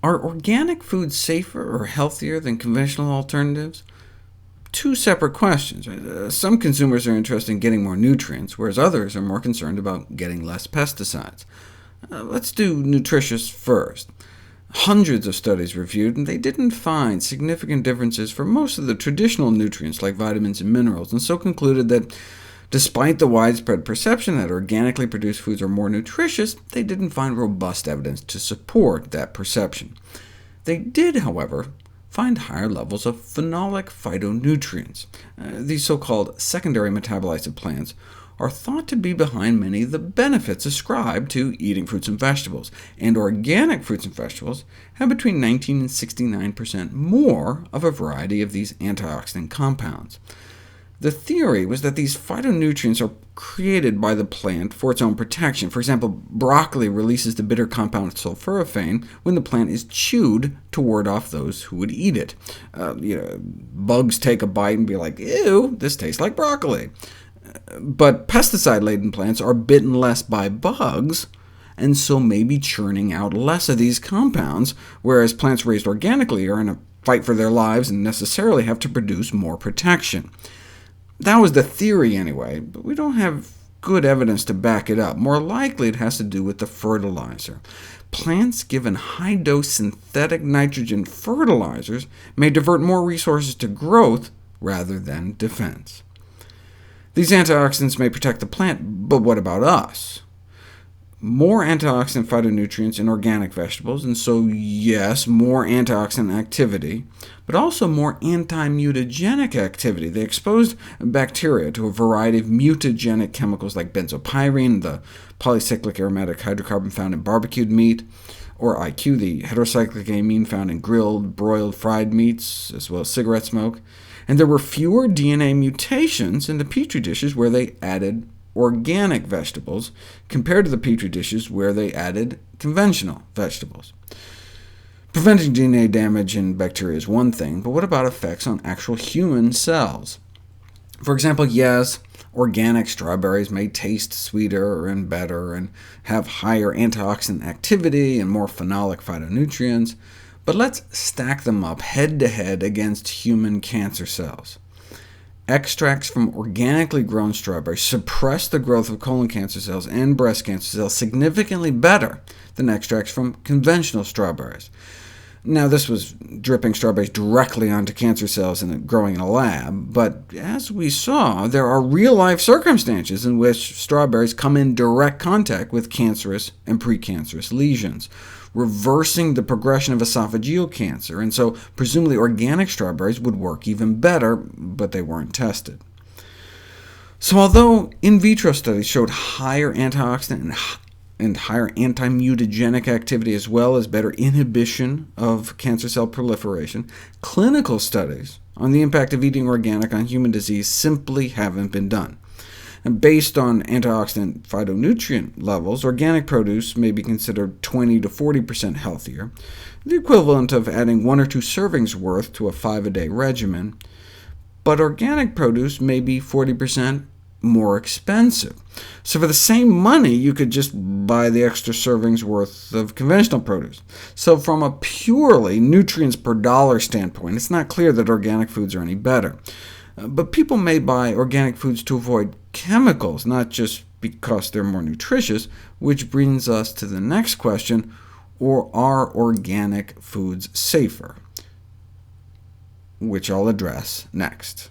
Are organic foods safer or healthier than conventional alternatives? Two separate questions. Some consumers are interested in getting more nutrients, whereas others are more concerned about getting less pesticides. Let's do nutritious first. Hundreds of studies reviewed, and they didn't find significant differences for most of the traditional nutrients like vitamins and minerals, and so concluded that despite the widespread perception that organically produced foods are more nutritious, they didn't find robust evidence to support that perception. They did, however, find higher levels of phenolic phytonutrients. These so-called secondary metabolites of plants are thought to be behind many of the benefits ascribed to eating fruits and vegetables, and organic fruits and vegetables have between 19 and 69% more of a variety of these antioxidant compounds. The theory was that these phytonutrients are created by the plant for its own protection. For example, broccoli releases the bitter compound sulforaphane when the plant is chewed to ward off those who would eat it. Bugs take a bite and be like, ew, this tastes like broccoli. But pesticide-laden plants are bitten less by bugs, and so may be churning out less of these compounds, whereas plants raised organically are in a fight for their lives and necessarily have to produce more protection. That was the theory anyway, but we don't have good evidence to back it up. More likely it has to do with the fertilizer. Plants given high-dose synthetic nitrogen fertilizers may divert more resources to growth rather than defense. These antioxidants may protect the plant, but what about us? More antioxidant phytonutrients in organic vegetables, and so yes, more antioxidant activity, but also more anti-mutagenic activity. They exposed bacteria to a variety of mutagenic chemicals like benzopyrene, the polycyclic aromatic hydrocarbon found in barbecued meat, or IQ, the heterocyclic amine found in grilled, broiled, fried meats, as well as cigarette smoke. And there were fewer DNA mutations in the Petri dishes where they added organic vegetables, compared to the Petri dishes where they added conventional vegetables. Preventing DNA damage in bacteria is one thing, but what about effects on actual human cells? For example, yes, organic strawberries may taste sweeter and better, and have higher antioxidant activity and more phenolic phytonutrients, but let's stack them up head-to-head against human cancer cells. Extracts from organically grown strawberries suppress the growth of colon cancer cells and breast cancer cells significantly better than extracts from conventional strawberries. Now, this was dripping strawberries directly onto cancer cells and growing in a lab, but as we saw, there are real-life circumstances in which strawberries come in direct contact with cancerous and precancerous lesions, reversing the progression of esophageal cancer, and so presumably organic strawberries would work even better, but they weren't tested. So although in vitro studies showed higher antioxidant and higher anti-mutagenic activity, as well as better inhibition of cancer cell proliferation, clinical studies on the impact of eating organic on human disease simply haven't been done. And based on antioxidant phytonutrient levels, organic produce may be considered 20 to 40% healthier, the equivalent of adding 1 or 2 servings worth to a 5-a-day regimen, but organic produce may be 40% more expensive. So for the same money, you could just buy the extra servings worth of conventional produce. So from a purely nutrients per dollar standpoint, it's not clear that organic foods are any better. But people may buy organic foods to avoid chemicals, not just because they're more nutritious, which brings us to the next question, or are organic foods safer? Which I'll address next.